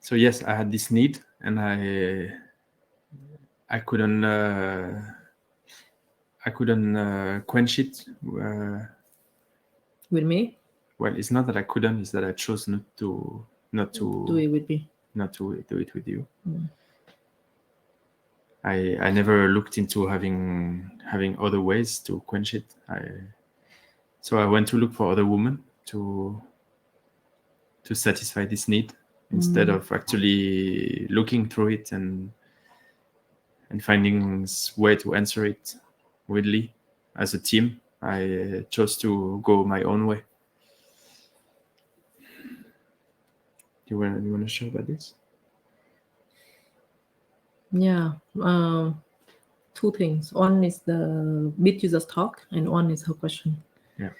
So yes, I had this need, and I couldn't quench it. With me? Well, it's not that I couldn't; it's that I chose not to Do it with me. not to do it with you. I never looked into having other ways to quench it. So I went to look for other women to satisfy this need, instead of actually looking through it and finding way to answer it willingly as a team. I chose to go my own way. You want to share about this? Yeah. Two things. One is the bit you just talk, and one is her question. Yeah.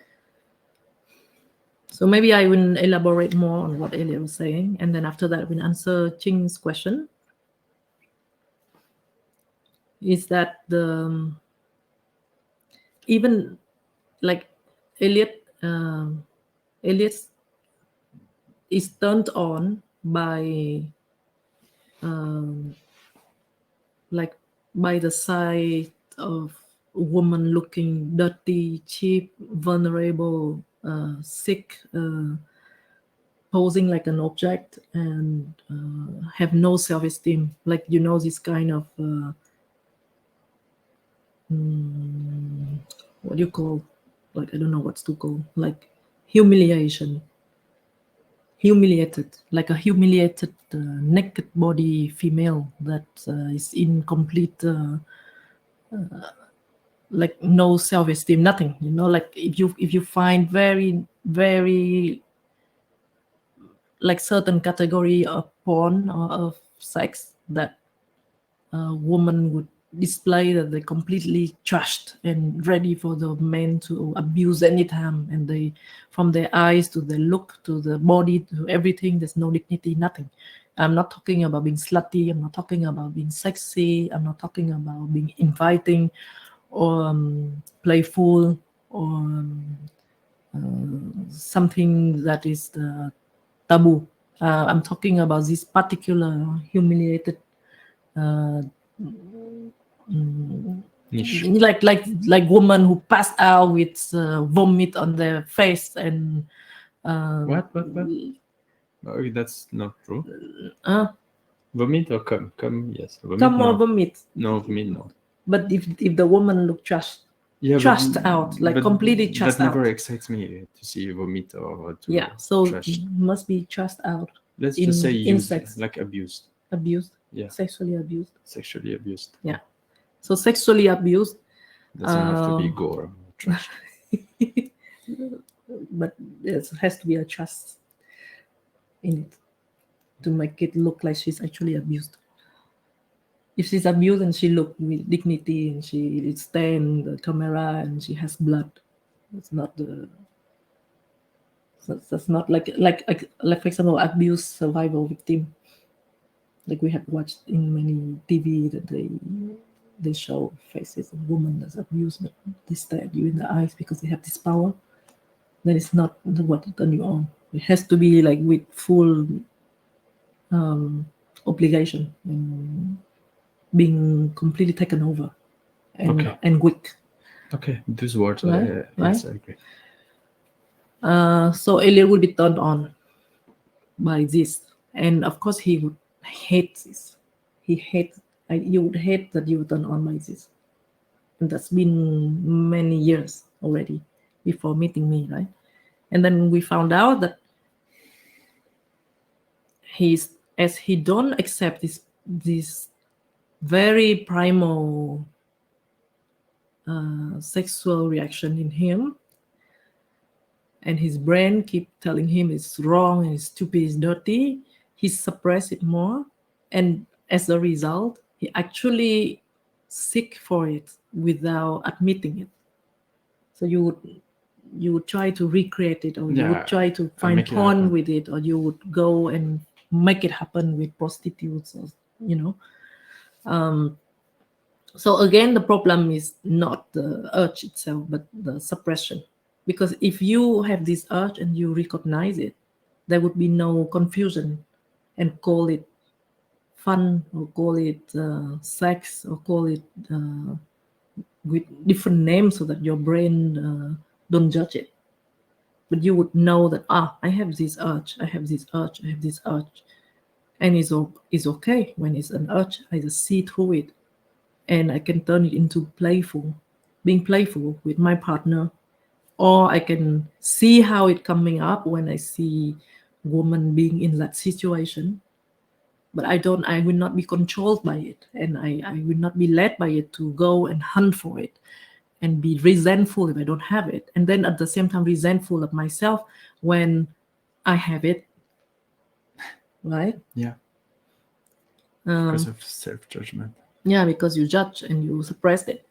So maybe I will elaborate more on what Eliott was saying, and then after that we'll answer Ching's question. Is that the even like Eliott is turned on by like by the sight of a woman looking dirty, cheap, vulnerable, sick, posing like an object, and have no self-esteem. Like, you know, this kind of what do you call, like, I don't know what's to call, like humiliated, like a humiliated naked body female that is in complete like no self-esteem, nothing, you know. Like if you find very, very like certain category of porn or of sex that a woman would display, that they're completely trashed and ready for the men to abuse anytime, and they, from their eyes to their look to the body to everything, there's no dignity, nothing. I'm not talking about being slutty, I'm not talking about being sexy, I'm not talking about being inviting or playful or something that is the taboo. I'm talking about this particular humiliated like woman who passed out with vomit on their face and What? Oh, that's not true. Vomit or cum? Cum, yes. Vomit, come no. or vomit. No, vomit, no. But if the woman look trashed, trashed out, like completely trashed out. That never excites me to see vomit or to so trash. Must be trashed out. Let's just say used, sex. like abused. Abused. Yeah. Sexually abused. Sexually abused. Yeah. So sexually abused. Doesn't have to be gore or trash. But there has to be a trust in it to make it look like she's actually abused. If she's abused and she look with dignity and she stand the camera and she has blood, it's not the. That's not like for example, abuse survival victim. Like we have watched in many TV that they show faces of women that's abused, but they stare at you in the eyes because they have this power. Then it's not what you turn you on. It has to be like with full obligation and being completely taken over and weak. Okay, these words, right? Yes, I agree. So Eliott will be turned on by this, and of course he would hate this. You would hate that you were turned on by this, and that's been many years already before meeting me, right? And then we found out that he don't accept this very primal sexual reaction in him, and his brain keep telling him it's wrong and it's stupid, it's dirty. He suppress it more, and as a result, he actually seek for it without admitting it. So you would try to recreate it, or you would try to find porn with it, or you would go and make it happen with prostitutes, or So again, the problem is not the urge itself, but the suppression. Because if you have this urge and you recognize it, there would be no confusion and call it fun, or call it sex, or call it with different names so that your brain don't judge it. But you would know that, I have this urge, I have this urge, I have this urge. And it's okay when it's an urge. I just see through it, and I can turn it into being playful with my partner. Or I can see how it coming up when I see woman being in that situation. But I will not be controlled by it, and I will not be led by it to go and hunt for it and be resentful if I don't have it. And then at the same time resentful of myself when I have it. Right? Yeah. Because of self-judgment. Yeah, because you judge and you suppress it.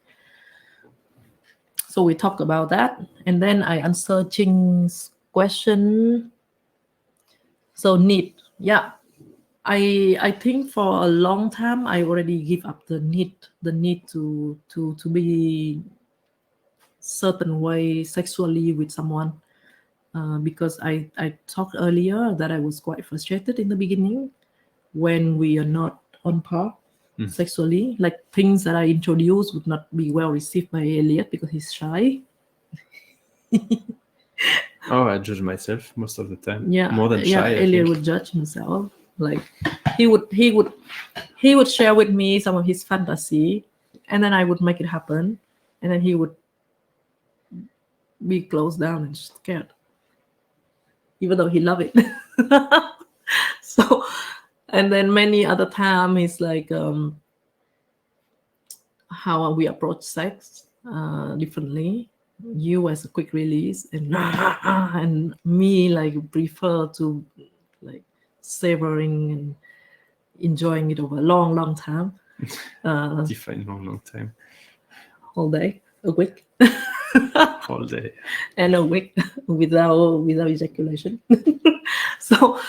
So we talk about that, and then I answer Ching's question. So need, yeah. I think for a long time I already give up the need to be certain way sexually with someone, because I talked earlier that I was quite frustrated in the beginning when we are not on par sexually. Like things that I introduced would not be well received by Eliott because he's shy. Oh, I judge myself most of the time. Yeah, More than shy. Eliott would judge himself. Like he would share with me some of his fantasy, and then I would make it happen, and then he would be closed down and scared, even though he loved it. So, and then many other time he's like, how we approach sex differently. You as a quick release, and me like prefer to like savoring and enjoying it over a long time. Define long time. Whole day, a week. All day. And a week without ejaculation. So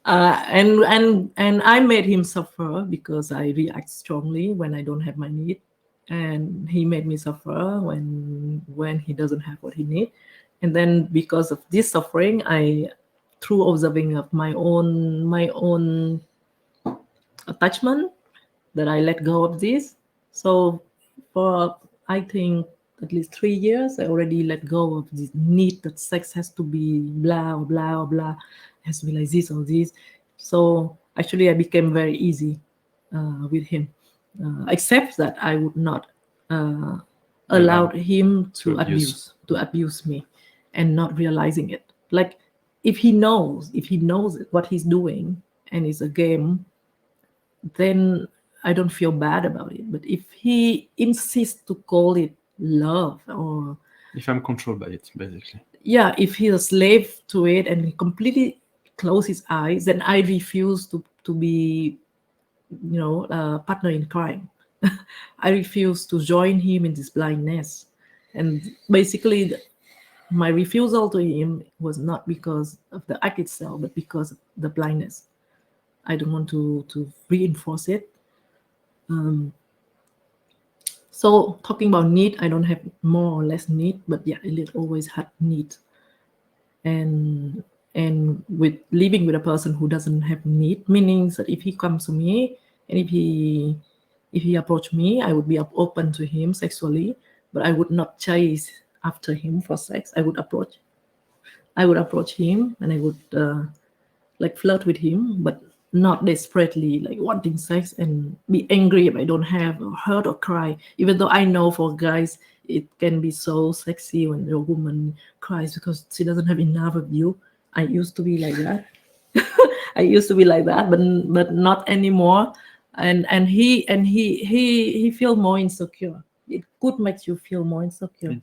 and I made him suffer because I react strongly when I don't have my need, and he made me suffer when he doesn't have what he needs. And then because of this suffering, I, through observing of my own attachment, that I let go of this. So for, I think, at least 3 years, I already let go of this need that sex has to be blah blah blah, has to be like this or this. So actually I became very easy with him, except that I would not allow him to abuse me and not realizing it. Like if he knows what he's doing and it's a game, then I don't feel bad about it. But if he insists to call it love, or if I'm controlled by it, basically, yeah, if he's a slave to it and he completely close his eyes, then I refuse to be, partner in crime. I refuse to join him in this blindness. And basically my refusal to him was not because of the act itself, but because of the blindness. I don't want to reinforce it. So talking about need, I don't have more or less need, but yeah, Eliott always had need. And with living with a person who doesn't have need, meaning that if he comes to me and if he approached me, I would be open to him sexually, but I would not chase after him for sex. I would approach him and I would like flirt with him, but not desperately like wanting sex and be angry if I don't have, or hurt or cry. Even though I know for guys it can be so sexy when a woman cries because she doesn't have enough of you. I used to be like that. But not anymore. And he feel more insecure. It could make you feel more insecure.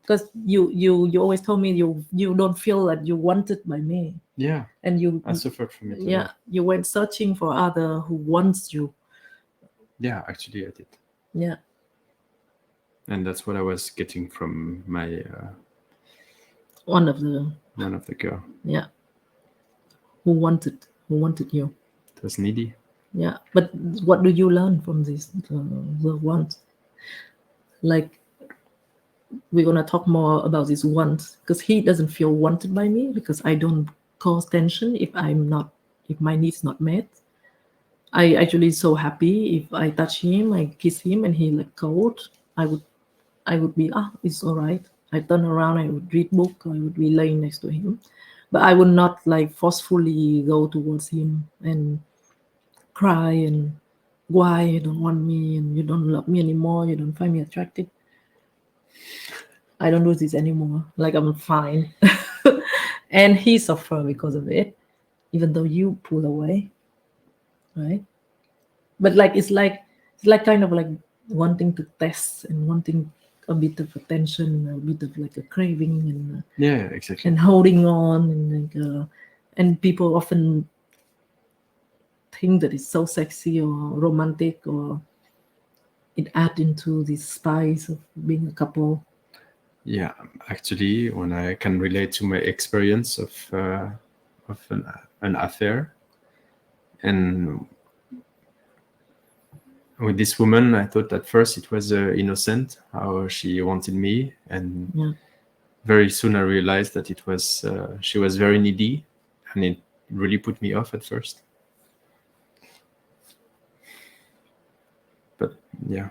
Because you always told me you don't feel that you wanted by me. Yeah. And I suffered from it. Yeah, you went searching for other who wants you. Yeah, actually I did. Yeah. And that's what I was getting from my one of the girl. Yeah. Who wanted you. It was needy. Yeah. But what do you learn from this? The want. Like, we're gonna talk more about this want, because he doesn't feel wanted by me because I don't cause tension if I'm not if my needs not met. I actually so happy if I touch him, I kiss him, and he like cold. I would be it's all right. I turn around, I would read book, I would be laying next to him, but I would not like forcefully go towards him and cry and why you don't want me and you don't love me anymore, you don't find me attractive. I don't do this anymore. Like I'm fine. And he suffer because of it, even though you pull away, right? But like it's like kind of like wanting to test and wanting a bit of attention, a bit of like a craving, and Yeah, exactly. and holding on, and like and people often think that it's so sexy or romantic, or it add into this spice of being a couple. Yeah, actually, when I can relate to my experience of an affair, and with this woman, I thought at first it was innocent how she wanted me, and Yeah. very soon I realized that it was she was very needy, and it really put me off at first. But yeah,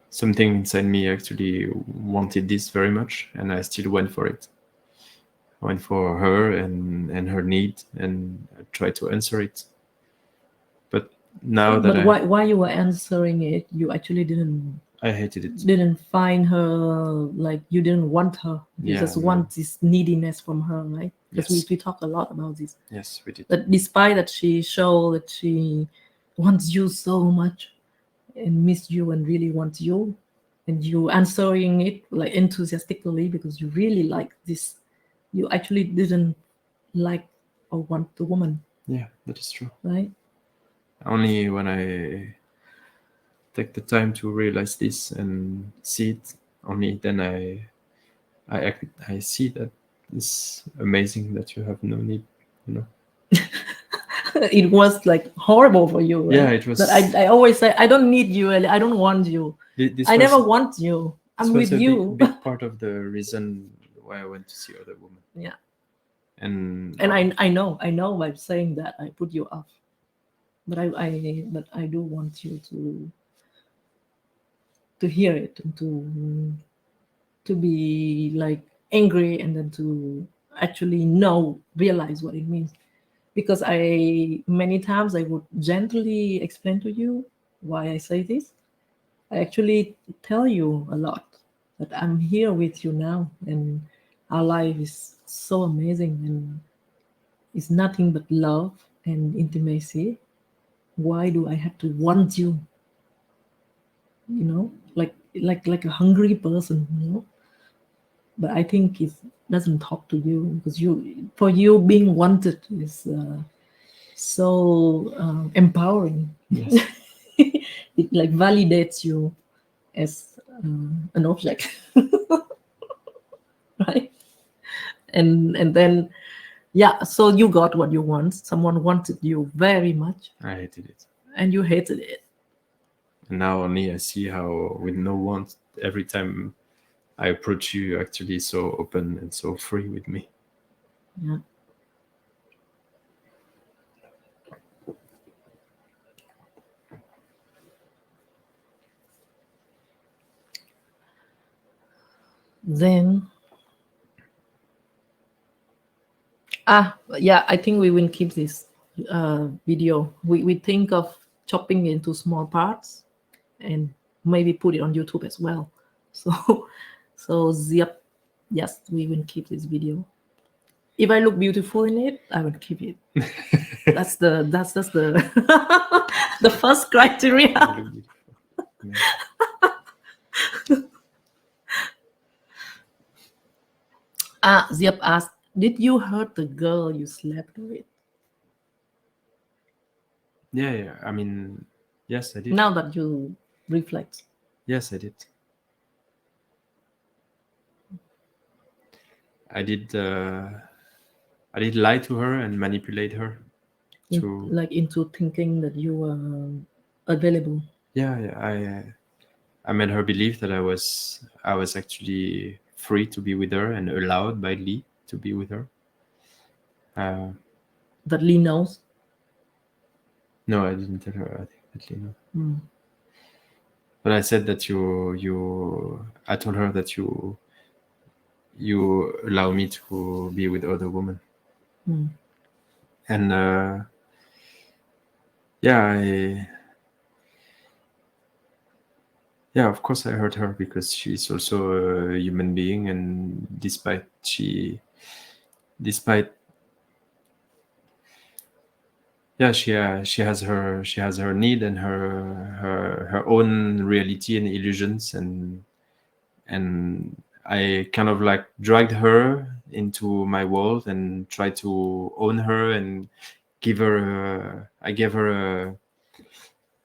something inside me actually wanted this very much, and I still went for it. I went for her and her need, and I tried to answer it. But now that But why you were answering it, you actually I hated it. didn't find her, like you didn't want her. You Yeah, just no. want this neediness from her, right? Because Yes. we talk a lot about this. Yes, we did. That despite that she show that she wants you so much and miss you and really wants you, and you answering it like enthusiastically because you really like this, you actually didn't like or want the woman, Yeah, that is true. right? Only when I take the time to realize this and see it, only then I see that it's amazing that you have no need, you know. It was like horrible for you, right? Yeah, it was. But I always say I don't need you, Ellie. I don't want you. This I was, never want you. I'm this was with a you. big part of the reason why I went to see other women. Yeah. And I know by saying that I put you off, but I do want you to hear it and to be like angry and then to actually realize what it means. Because many times I would gently explain to you why I say this. I actually tell you a lot that I'm here with you now and our life is so amazing and it's nothing but love and intimacy. Why do I have to want you? You know, like a hungry person, you know. But I think it doesn't talk to you because for you being wanted is so empowering. yes. It like validates you as an object, right? And then yeah, so you got what you want. Someone wanted you very much, I hated it. and you hated it. And now only I see how with no want, every time I approach you, you're actually so open and so free with me. Yeah. Then yeah, I think we will keep this video. We think of chopping into small parts and maybe put it on YouTube as well. So yep, yes, we will keep this video. If I look beautiful in it, I will keep it. That's the the first criteria. Ziap asked, did you hurt the girl you slept with? Yeah. I mean, yes, I did. Now that you reflect. Yes, I did. I did lie to her and manipulate her into thinking that you were available. Yeah. I made her believe that I was actually free to be with her and allowed by Lee to be with her. that Lee knows? No, I didn't tell her. I think that Lee knows. But I said that I told her that you allow me to be with other women. And of course I hurt her, because she's also a human being, and despite she has her need and her own reality and illusions, and I kind of like dragged her into my world and tried to own her and I gave her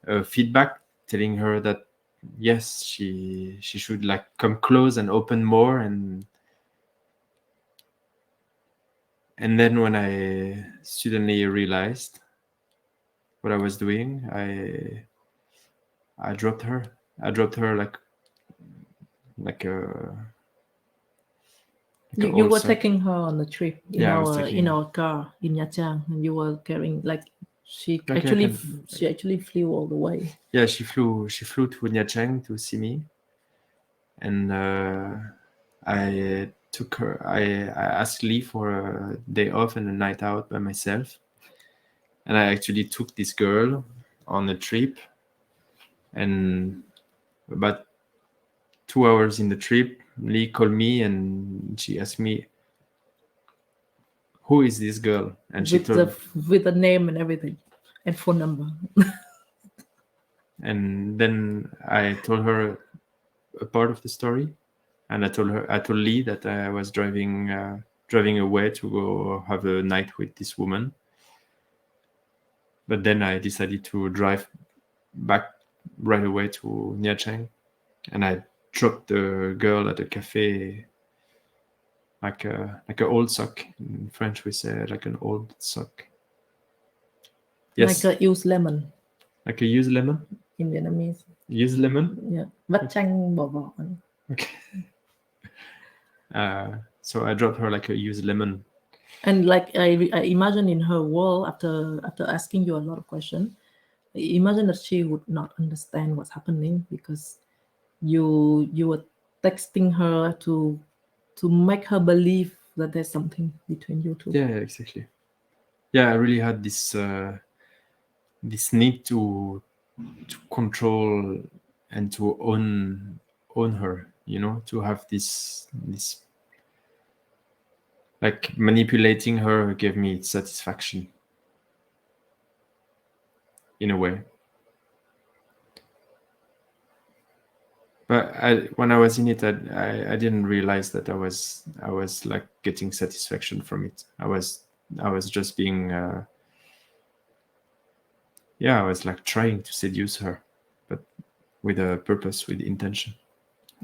a feedback, telling her that yes, she should like come close and open more, and then when I suddenly realized what I was doing, I dropped her. I dropped her like a You were taking her on a trip in in our car in Nha Trang, and you were carrying like she Like actually flew all the way. Yeah, she flew to Nha Trang to see me, and I took her. I asked Lee for a day off and a night out by myself, and I actually took this girl on a trip. And about 2 hours in the trip, Lee called me and she asked me, "Who is this girl?" And she told with the name and everything, and phone number. And then I told her a part of the story, and I told Lee that I was driving away to go have a night with this woman. But then I decided to drive back right away to Nha Trang, and I dropped the girl at a cafe, like an old sock. In French we say like an old sock. Yes. Like a used lemon. Like a used lemon? In Vietnamese. Used lemon? Yeah. Vắt chanh bỏ vỏ. Okay. So I dropped her like a used lemon. And like I imagine in her world, after asking you a lot of questions, I imagine that she would not understand what's happening, because you were texting her to make her believe that there's something between you two. Yeah, exactly. Yeah, I really had this need to control and to own her, to have this like manipulating her gave me satisfaction in a way. But when I was in it, I didn't realize that I was like getting satisfaction from it. I was just being I was like trying to seduce her, but with a purpose, with intention.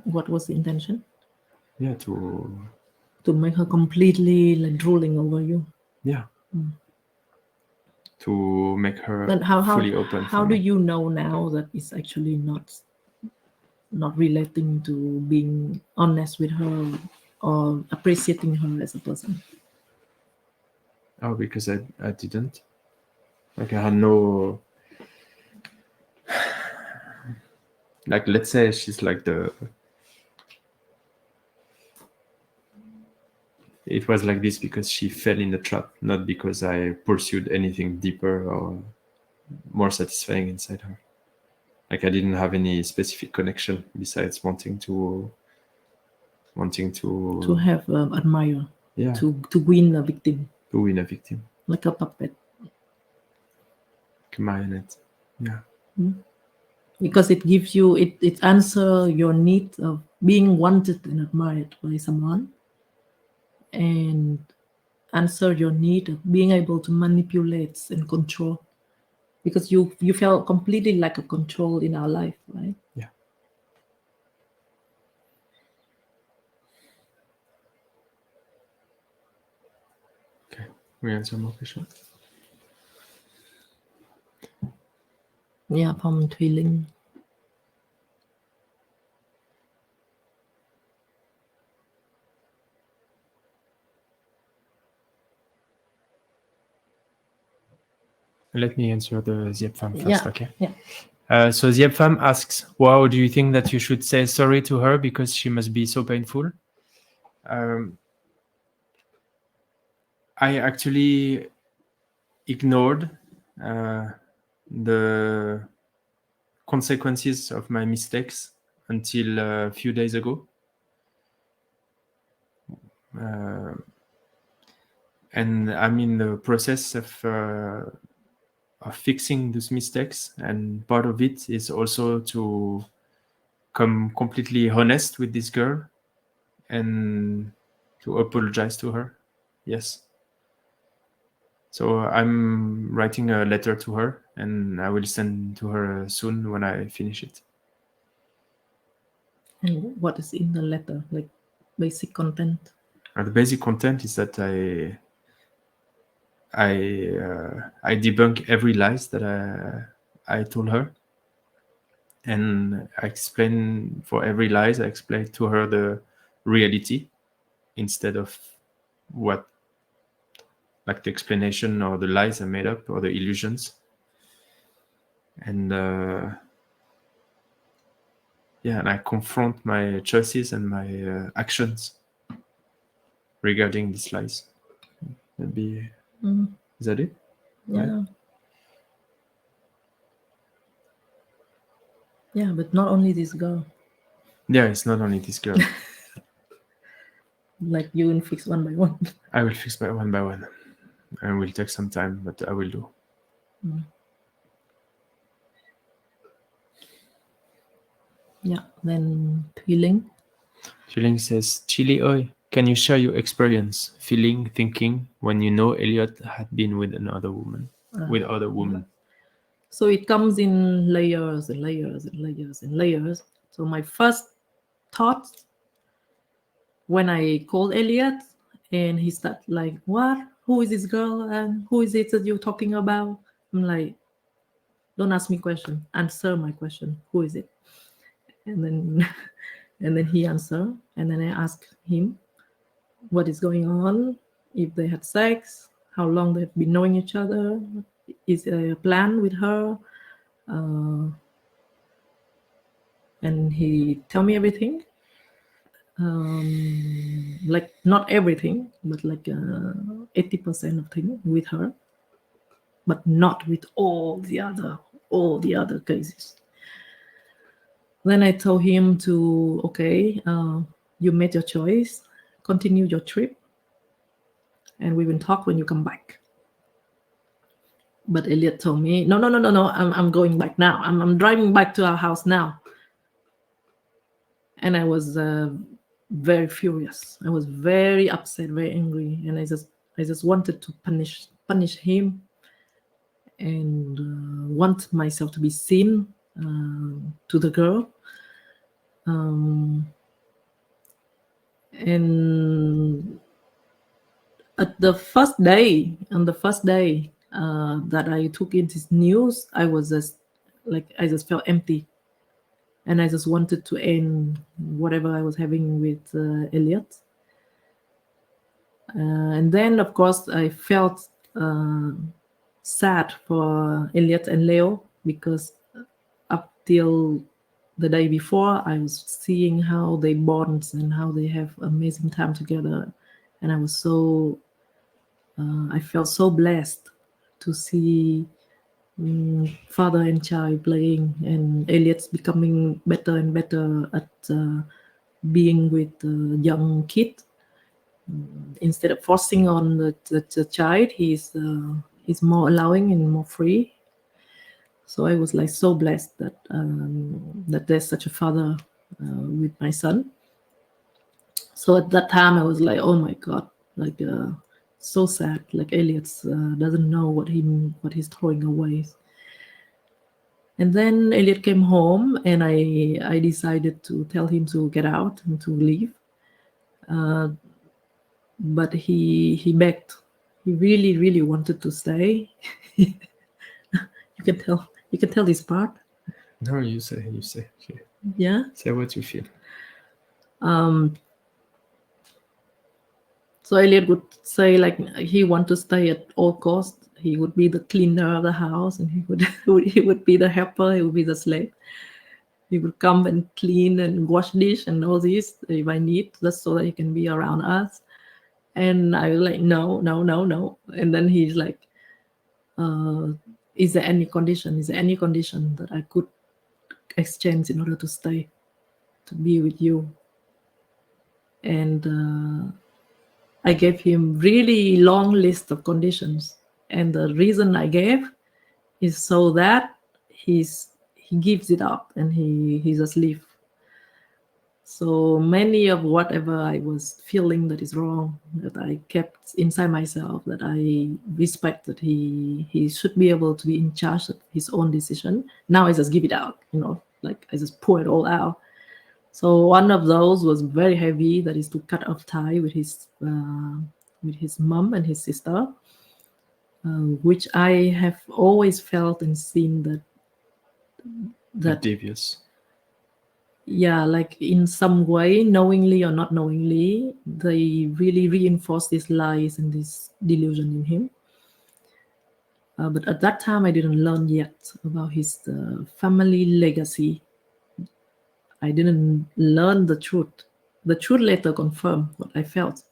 What was the intention? Yeah, to make her completely like drooling over you. Yeah. To make her fully open. How do you know now that it's actually not relating to being honest with her or appreciating her as a person? Oh, because I didn't. Like I had no. Like, let's say she's like it was like this because she fell in the trap, not because I pursued anything deeper or more satisfying inside her. Like I didn't have any specific connection besides wanting to have admire. Yeah. To win a victim. To win a victim. Like a puppet. Like a marionette. Yeah. Because it gives you it answer your need of being wanted and admired by someone, and answer your need of being able to manipulate and control, because you felt completely lack of control in our life, right? Yeah. Okay, we answer more questions. Yeah, from Thùy Linh. Let me answer the Ziepfam first, Yeah. okay? Yeah. So Ziepfam asks, wow, do you think that you should say sorry to her because she must be so painful? I actually ignored the consequences of my mistakes until a few days ago. And I'm in the process of fixing those mistakes, and part of it is also to come completely honest with this girl and to apologize to her. Yes. So I'm writing a letter to her, and I will send to her soon when I finish it. And what is in the letter? Like basic content? The basic content is that I debunk every lies that I told her, and I explain for every lies. I explain to her the reality instead of what, like the explanation or the lies I made up or the illusions. And and I confront my choices and my actions regarding these lies. Maybe is that it? Yeah. Right? Yeah, but not only this girl. Yeah, it's not only this girl. Like you will fix one by one. I will fix by one. It will take some time, but I will do. Yeah. Then feeling. Feeling says, Chili oi, can you share your experience, feeling, thinking when you know Eliott had been with another woman, with other women? So it comes in layers and layers and layers and layers. So my first thought when I called Eliott and he started like, what? Who is this girl? And who is it that you're talking about? I'm like, don't ask me question. Answer my question. Who is it? And then and then he answered. And then I asked him what is going on, if they had sex, how long they've been knowing each other, is there a plan with her? And he tell me everything. Like not everything, but like 80% of things with her, but not with all the other cases. Then I told him to, okay, you made your choice, continue your trip, and we will talk when you come back. But Eliott told me, no, I'm going back now. I'm driving back to our house now. And I was very furious. I was very upset, very angry, and I just wanted to punish him, and want myself to be seen to the girl. And at the first day, that I took in this news, I was just like, I just felt empty, and I just wanted to end whatever I was having with Eliott. And then, of course, I felt sad for Eliott and Leo, because up till the day before, I was seeing how they bond and how they have amazing time together, and I felt so blessed to see father and child playing, and Eliott's becoming better and better at being with the young kid. Instead of forcing on the child, he's more allowing and more free. So I was like so blessed that that there's such a father with my son. So at that time I was like, oh my God, like so sad. Like Eliott doesn't know what he's throwing away. And then Eliott came home, and I decided to tell him to get out and to leave. But he begged. He really, really wanted to stay. You can tell this part. No, you say. Okay. Yeah. Say what you feel. So Eliott would say like he want to stay at all costs, he would be the cleaner of the house, and he would be the helper, he would be the slave. He would come and clean and wash dish and all this if I need, just so that he can be around us. And I was like, no. And then he's like, is there any condition? Is there any condition that I could exchange in order to stay, to be with you? And I gave him really long list of conditions. And the reason I gave is so that he gives it up and he just leave. So many of whatever I was feeling that is wrong, that I kept inside myself, that I respect that he should be able to be in charge of his own decision. Now I just give it out, like I just pour it all out. So one of those was very heavy, that is to cut off tie with his mom and his sister, which I have always felt and seen that devious. Yeah, like in some way, knowingly or not knowingly, they really reinforce these lies and this delusion in him. But at that time, I didn't learn yet about his family legacy. I didn't learn the truth. The truth later confirmed what I felt.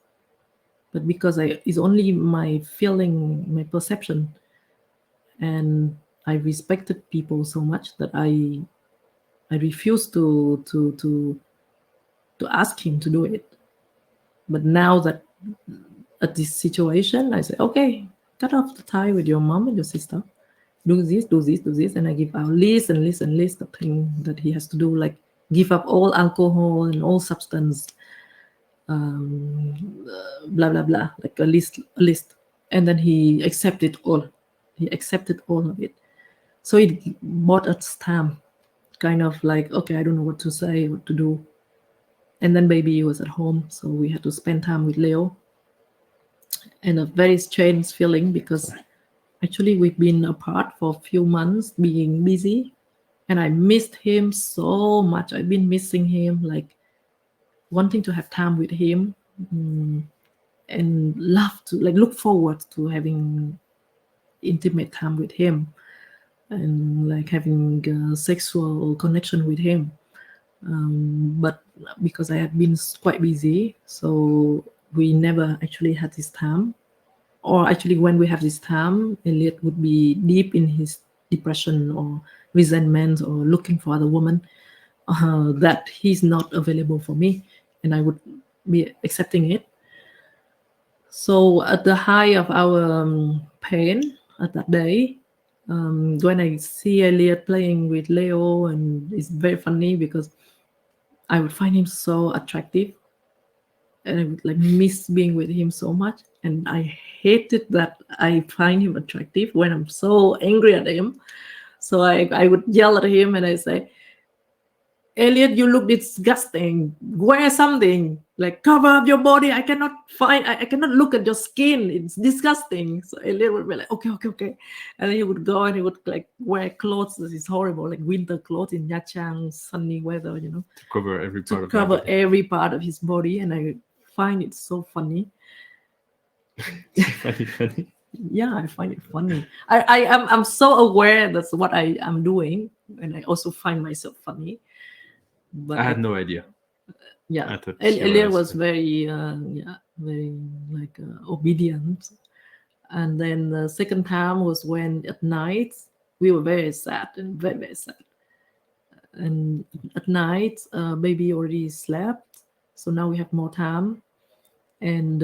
But because it's only my feeling, my perception, and I respected people so much that I refused to ask him to do it. But now that at this situation, I say, okay, cut off the tie with your mom and your sister. Do this, and I give out list and list of things that he has to do, like give up all alcohol and all substance, blah blah blah, like a list. And then he accepted all. He accepted all of it. So it bought us time. Kind of like, okay, I don't know what to say, what to do. And then baby was at home, so we had to spend time with Leo. And a very strange feeling, because actually we've been apart for a few months, being busy, and I missed him so much. I've been missing him, like wanting to have time with him, and love to, like, look forward to having intimate time with him, and like having a sexual connection with him. But because I had been quite busy, so we never actually had this time. Or actually, when we have this time, Eliott would be deep in his depression or resentment or looking for other woman, that he's not available for me, and I would be accepting it. So at the height of our pain at that day, when I see Eliott playing with Leo, and it's very funny because I would find him so attractive, and I would like miss being with him so much, and I hated that I find him attractive when I'm so angry at him. So I would yell at him and I say, Eliott, you look disgusting. Wear something, like cover up your body. I cannot look at your skin. It's disgusting. So Eliott would be like, okay. And then he would go and he would like wear clothes that is horrible, like winter clothes in Nha Trang, sunny weather, to cover every part of his body. And I find it so funny. funny. Yeah, I find it funny. I'm so aware that's what I am doing, and I also find myself funny. But I had no idea. Yeah, Eliott was very like obedient. And then the second time was when at night we were very sad, and at night baby already slept, so now we have more time. And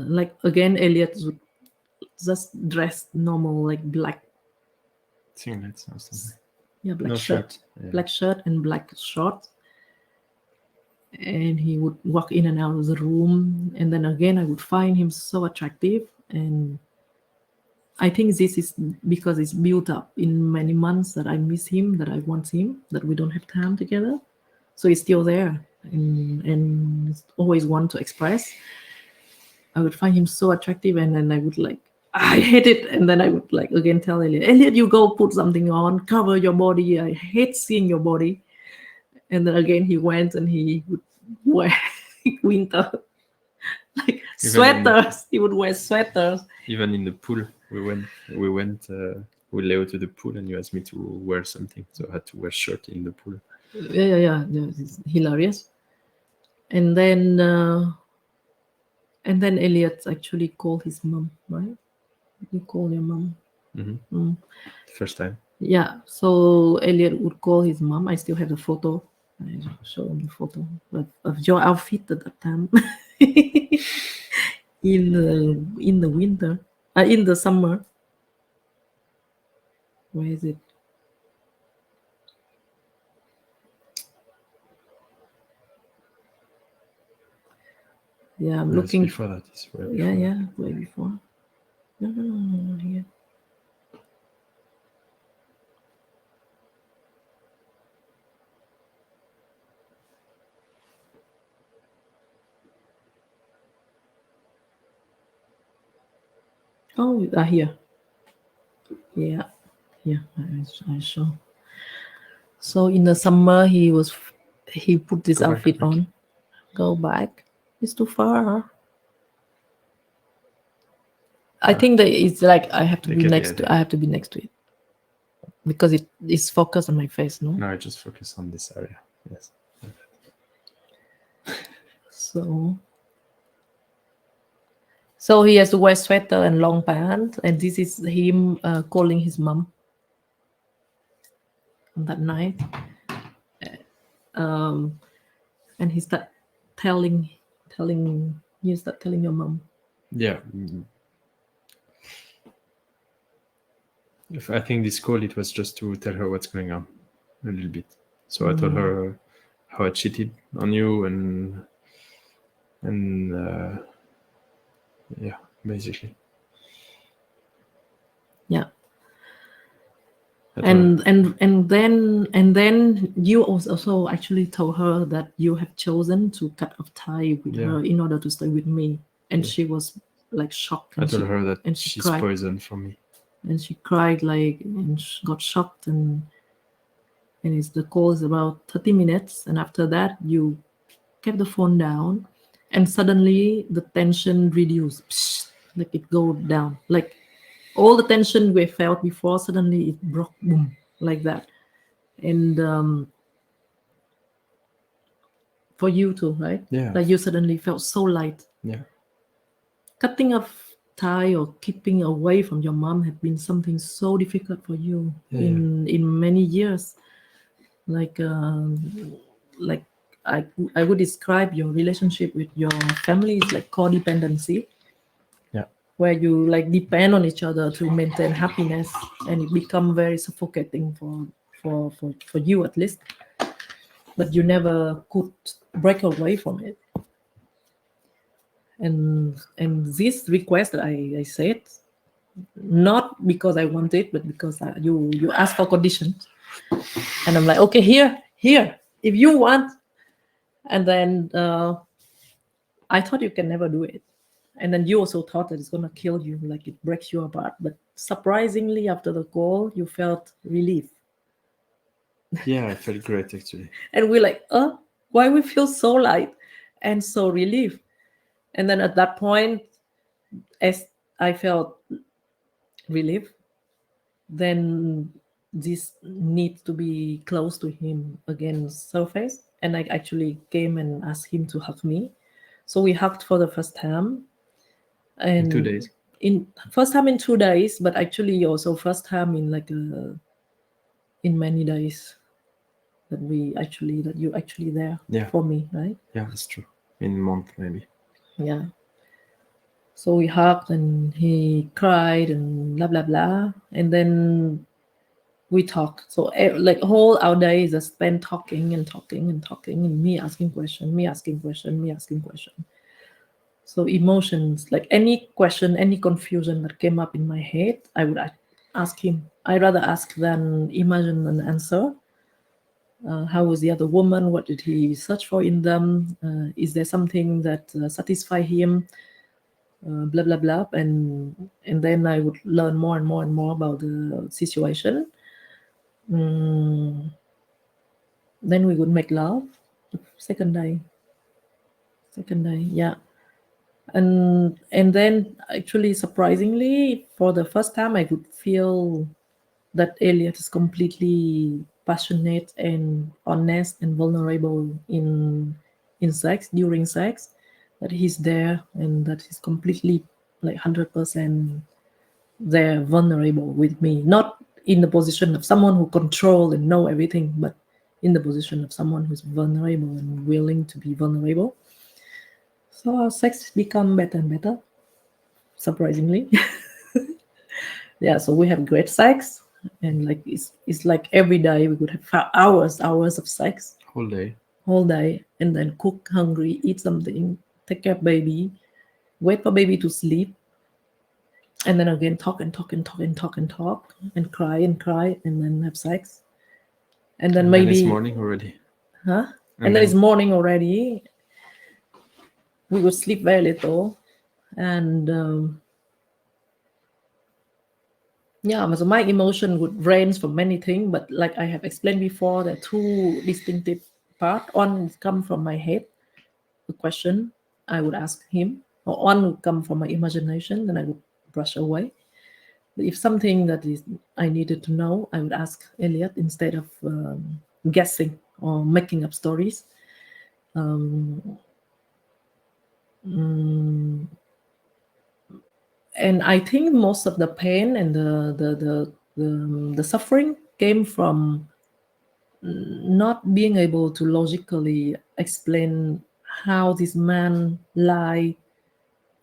like again, Eliott would just dress normal, like black singlets or something. Yeah, black No shirt. Yeah. Black shirt and black shorts. And he would walk in and out of the room. And then again, I would find him so attractive. And I think this is because it's built up in many months that I miss him, that I want him, that we don't have time together. So it's still there, and always want to express. I would find him so attractive, and then I would like, I hate it. And then I would like again tell Eliott, you go put something on, cover your body. I hate seeing your body. And then again he went and he would wear winter like sweaters. He would wear sweaters. Even in the pool we went with Leo to the pool, and you asked me to wear something, so I had to wear shirt in the pool. Yeah. It's hilarious. And then Eliott actually called his mom, right? You call your mom. First time. Yeah. So Eliott would call his mom. I still have the photo. I show him the photo of your outfit at that time. in the winter, in the summer. Where is it? Yeah, I'm looking. Before that. It's way before. Yeah, way before. No, here. Oh, here. Yeah, I show. So in the summer, he put this outfit on. Go back. It's too far. I think that it's like I have to be next to. I have to be next to it because it is focused on my face. No, I just focus on this area. Yes. So he has to wear sweater and long pants, and this is him calling his mom on that night. And he start telling you start telling your mom. Yeah. I think this call, it was just to tell her what's going on a little bit. So I told her how I cheated on you, and yeah, basically. Yeah. And then you also actually told her that you have chosen to cut off tie with her in order to stay with me, and she was like shocked. I told her that she's poison for me, and she cried and got shocked, and the call is about 30 minutes, and after that you kept the phone down, and suddenly the tension reduced, like it go down, like all the tension we felt before, suddenly it broke, boom, like that. And for you too, right? Yeah. Like you suddenly felt so light. Yeah. Cutting off tie or keeping away from your mom had been something so difficult for you in many years. Like I would describe your relationship with your family is like codependency. Where you like depend on each other to maintain happiness, and it become very suffocating for you at least. But you never could break away from it. And this request that I said, not because I want it, but because you asked for conditions, and I'm like, okay, here, if you want. And then I thought you can never do it. And then you also thought that it's going to kill you, like it breaks you apart. But surprisingly, after the call, you felt relief. Yeah, I felt great, actually. And we're like, why we feel so light and so relief? And then at that point, as I felt relief, then this need to be close to him again surfaced. And I actually came and asked him to hug me. So we hugged for the first time. And in 2 days. First time in 2 days, but actually also first time in like in many days that you actually there for me, right? Yeah, that's true. In a month maybe. Yeah. So we hugged and he cried and blah blah blah, and then we talked. So like whole our day is just spent talking, and me asking question. So emotions, like any question, any confusion that came up in my head, I would ask him. I rather ask than imagine an answer. How was the other woman? What did he search for in them? Is there something that satisfy him? Blah blah blah, and then I would learn more and more about the situation. Then we would make love. Second day, yeah. And then actually, surprisingly, for the first time, I could feel that Eliott is completely passionate and honest and vulnerable in sex, during sex, that he's there and that he's completely like 100% there, vulnerable with me, not in the position of someone who control and know everything, but in the position of someone who's vulnerable and willing to be vulnerable. So our sex become better and better, surprisingly. Yeah, so we have great sex, and like it's like every day we could have hours of sex Whole day. whole day, and then cook, hungry, eat something, take care of baby, wait for baby to sleep, and then again talk and talk and talk and talk and talk and cry, and then have sex, and then And then it's maybe morning already. huh And and then it's then morning already. We would sleep very little, and yeah, so my emotion would range from many things, but like I have explained before, there are two distinctive parts. One come from my head, the question I would ask him, or one would come from my imagination, then I would brush away. But if something that is I needed to know, I would ask Eliott instead of guessing or making up stories. And I think most of the pain and the suffering came from not being able to logically explain how this man lied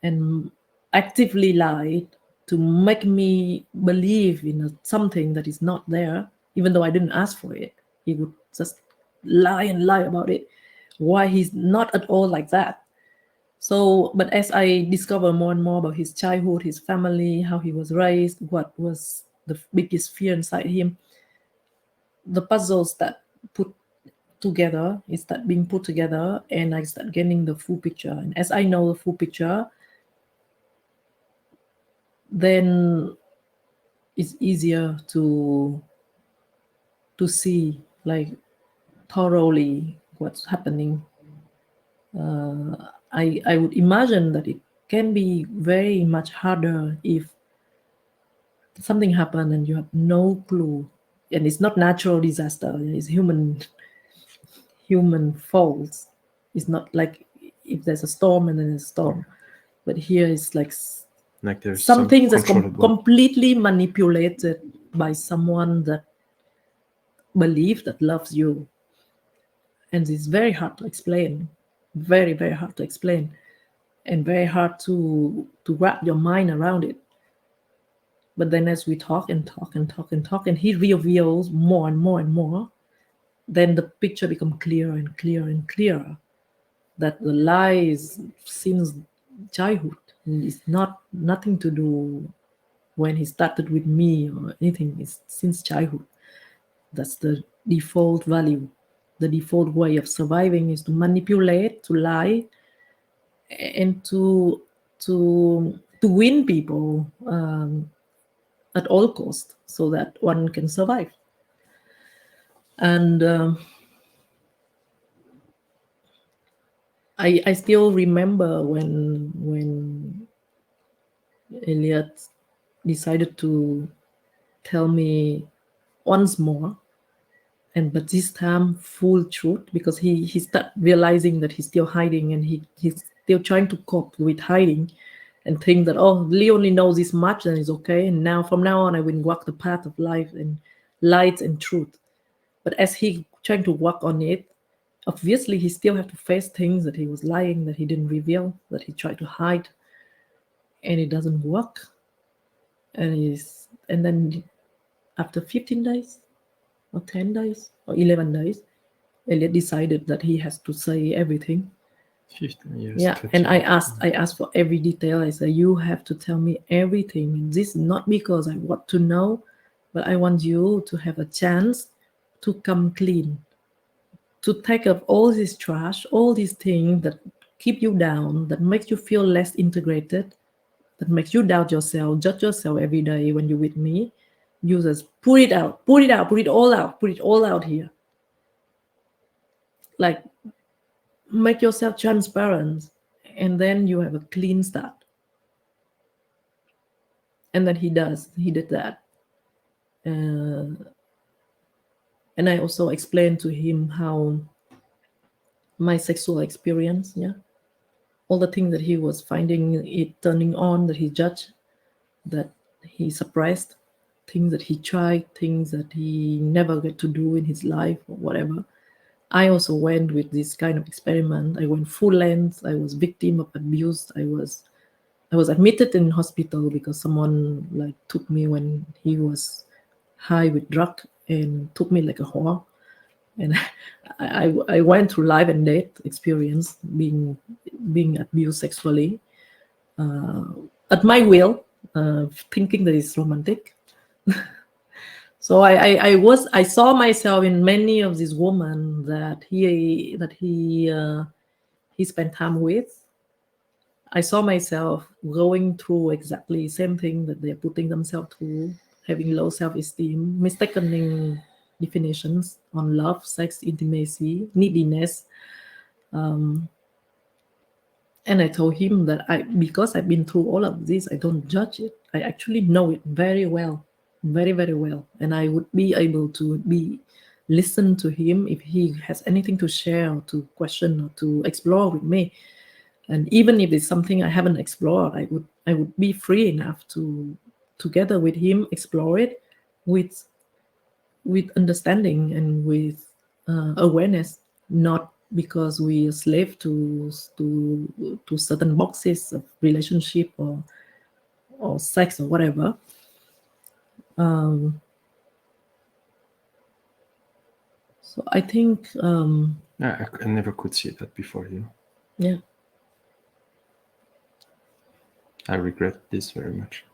and actively lied to make me believe in something that is not there, even though I didn't ask for it. He would just lie and lie about it. Why he's not at all like that. So, but as I discover more and more about his childhood, his family, how he was raised, what was the biggest fear inside him, the puzzles that put together is that being put together, and I start getting the full picture. And as I know the full picture, then it's easier to see like thoroughly what's happening. I would imagine that it can be very much harder if something happened and you have no clue, and it's not natural disaster, it's human faults. It's not like if there's a storm and then there's a storm, but here it's like there's something that's controllable. completely manipulated by someone that believes, that loves you, and it's very hard to explain, very very hard to explain, and very hard to wrap your mind around it. But then as we talk and talk and talk and talk, and he reveals more and more and more, then the picture becomes clearer and clearer and clearer, that the lies since childhood, it's not nothing to do when he started with me or anything. It's since childhood. That's the default value. The default way of surviving is to manipulate, to lie, and to win people at all cost, so that one can survive. And I still remember when Eliott decided to tell me once more, and but this time full truth, because he started realizing that he's still hiding, and he's still trying to cope with hiding and think that, oh, Lee only knows this much and it's okay, and now from now on I will walk the path of life and light and truth. But as he trying to work on it, obviously he still have to face things that he was lying, that he didn't reveal, that he tried to hide, and it doesn't work. And then after 15 days or 10 days or 11 days, Eliott decided that he has to say everything. 15 years. Yeah, and I asked for every detail. I said, you have to tell me everything. This is not because I want to know, but I want you to have a chance to come clean, to take up all this trash, all these things that keep you down, that makes you feel less integrated, that makes you doubt yourself, judge yourself every day when you're with me. You just put it out, put it out, put it all out, put it all out here. Like, make yourself transparent and then you have a clean start. And then he did that. And I also explained to him how my sexual experience, all the things that he was finding it turning on, that he judged, that he suppressed, things that he tried, things that he never get to do in his life or whatever. I also went with this kind of experiment. I went full length. I was victim of abuse. I was admitted in hospital because someone like took me when he was high with drug and took me like a whore. And I went through life and death experience, being abused sexually at my will, thinking that it's romantic. So I saw myself in many of these women that he spent time with. I saw myself going through exactly the same thing that they're putting themselves through, having low self-esteem, mistaking definitions on love, sex, intimacy, neediness. And I told him that because I've been through all of this, I don't judge it. I actually know it very well, very, very well. And I would be able to listen to him if he has anything to share or to question or to explore with me. And even if it's something I haven't explored, I would be free enough to, together with him, explore it with understanding and with awareness, not because we are slave to certain boxes of relationship or sex or whatever. So I think I never could see that before you. Yeah. I regret this very much.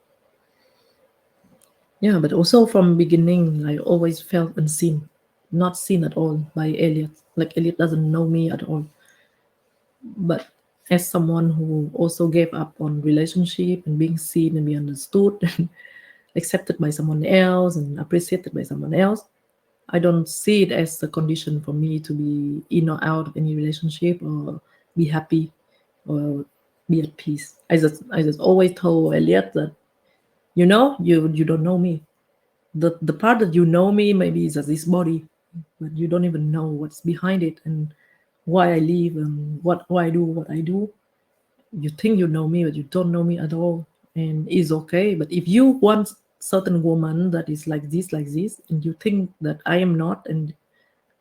Yeah, but also from beginning, I always felt unseen, not seen at all by Eliott. Like Eliott doesn't know me at all. But as someone who also gave up on relationship and being seen and being understood and accepted by someone else and appreciated by someone else, I don't see it as a condition for me to be in or out of any relationship or be happy or be at peace. I just always told Eliott that, you don't know me. The part that you know me maybe is as this body, but you don't even know what's behind it and why I live and why I do what I do. You think you know me, but you don't know me at all, and it's okay. But if you want certain woman that is like this, and you think that I am not, and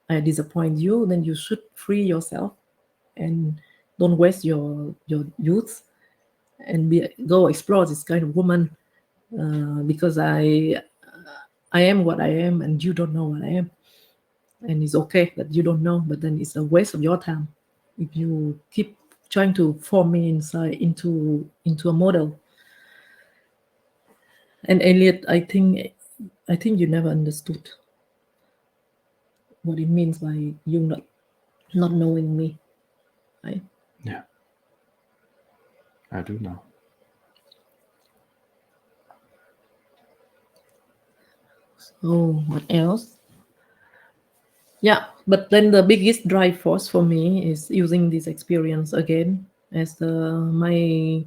I disappoint you, then you should free yourself and don't waste your youth and go explore this kind of woman, because I am what I am, and you don't know what I am, and it's okay that you don't know. But then it's a waste of your time if you keep trying to form me inside into a model. And Eliott, I think you never understood what it means by you not knowing me, right? Yeah, I do now. So what else? Yeah, but then the biggest drive force for me is using this experience again as my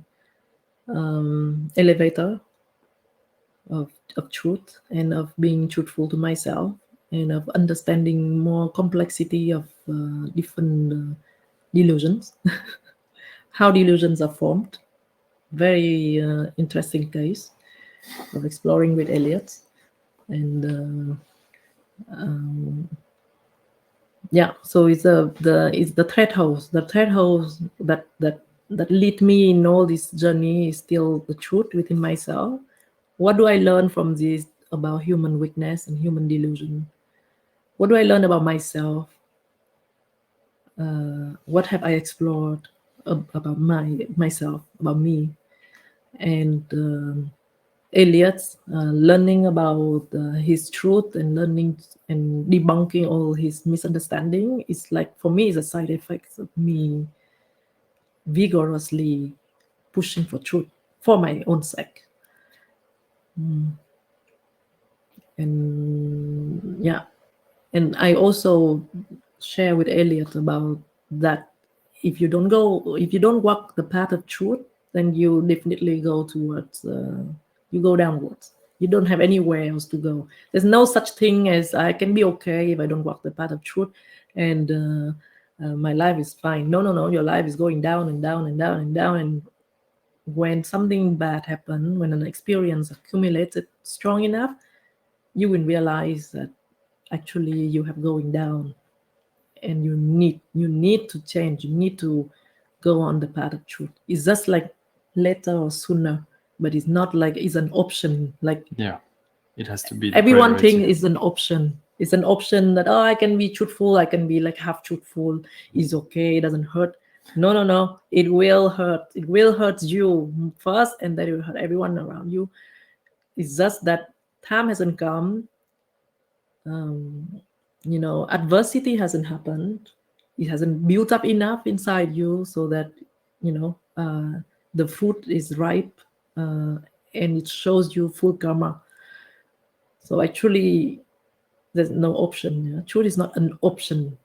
elevator of truth and of being truthful to myself and of understanding more complexity of different delusions, how delusions are formed. Very interesting case of exploring with Eliott. And yeah, so it's the thresholds that lead me in all this journey is still the truth within myself. What do I learn from this about human weakness and human delusion? What do I learn about myself? What have I explored about myself, about me? And Eliott, learning about his truth and learning and debunking all his misunderstanding is like, for me, is a side effect of me vigorously pushing for truth for my own sake. And yeah, and I also share with Eliott about that if you don't walk the path of truth, then you definitely go towards you go downwards. You don't have anywhere else to go. There's no such thing as I can be okay if I don't walk the path of truth, and my life is fine. No. Your life is going down and down and down and down. And when something bad happens, when an experience accumulated strong enough, you will realize that actually you have going down, and you need to change. You need to go on the path of truth. It's just like later or sooner, but it's not like it's an option. Like, yeah, it has to be the everyone priority. thing is an option. It's an option that, oh, I can be truthful, I can be like half truthful, it's okay, it doesn't hurt. No, it will hurt. It will hurt you first, and then it will hurt everyone around you. It's just that time hasn't come. Adversity hasn't happened. It hasn't built up enough inside you so that the fruit is ripe, and it shows you full karma. So actually, there's no option. Yeah? Truth is not an option.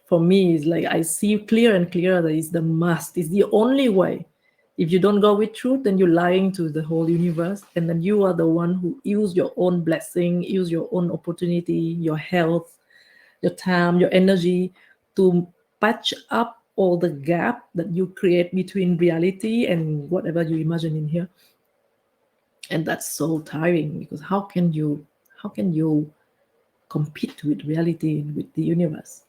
For me, it's like I see clear and clear that it's the must. It's the only way. If you don't go with truth, then you're lying to the whole universe, and then you are the one who use your own blessing, use your own opportunity, your health, your time, your energy to patch up all the gap that you create between reality and whatever you imagine in here. And that's so tiring, because how can you compete with reality, with the universe?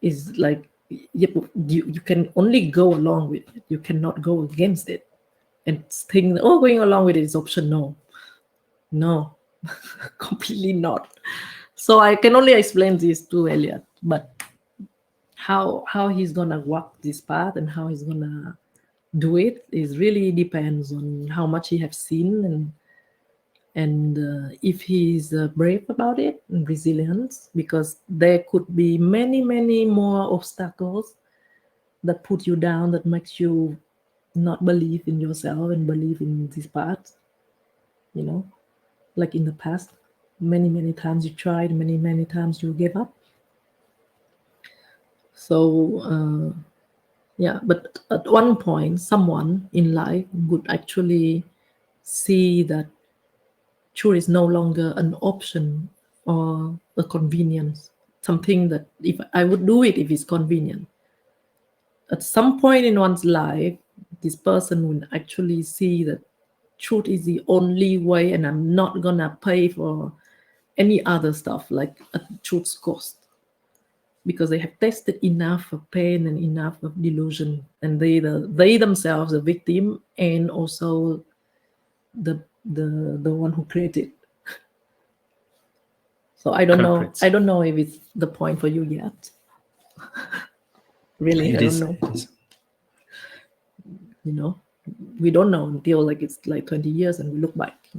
Is like you can only go along with it. You cannot go against it and think, oh, going along with it is option. No, completely not. So I can only explain this to Eliott, but how he's gonna walk this path and how he's gonna do it is really depends on how much he has seen, and if he's brave about it and resilient, because there could be many more obstacles that put you down, that makes you not believe in yourself and believe in this path. Like in the past, many times you tried, many times you gave up. So but at one point, someone in life would actually see that truth is no longer an option or a convenience, something that if I would do it if it's convenient. At some point in one's life, this person will actually see that truth is the only way, and I'm not gonna pay for any other stuff like at truth's cost, because they have tasted enough of pain and enough of delusion, and they themselves the victim, and also the one who created. So I don't Culprits. know. I don't know if it's the point for you yet. Really, I don't know. It is. We don't know until like it's like 20 years and we look back.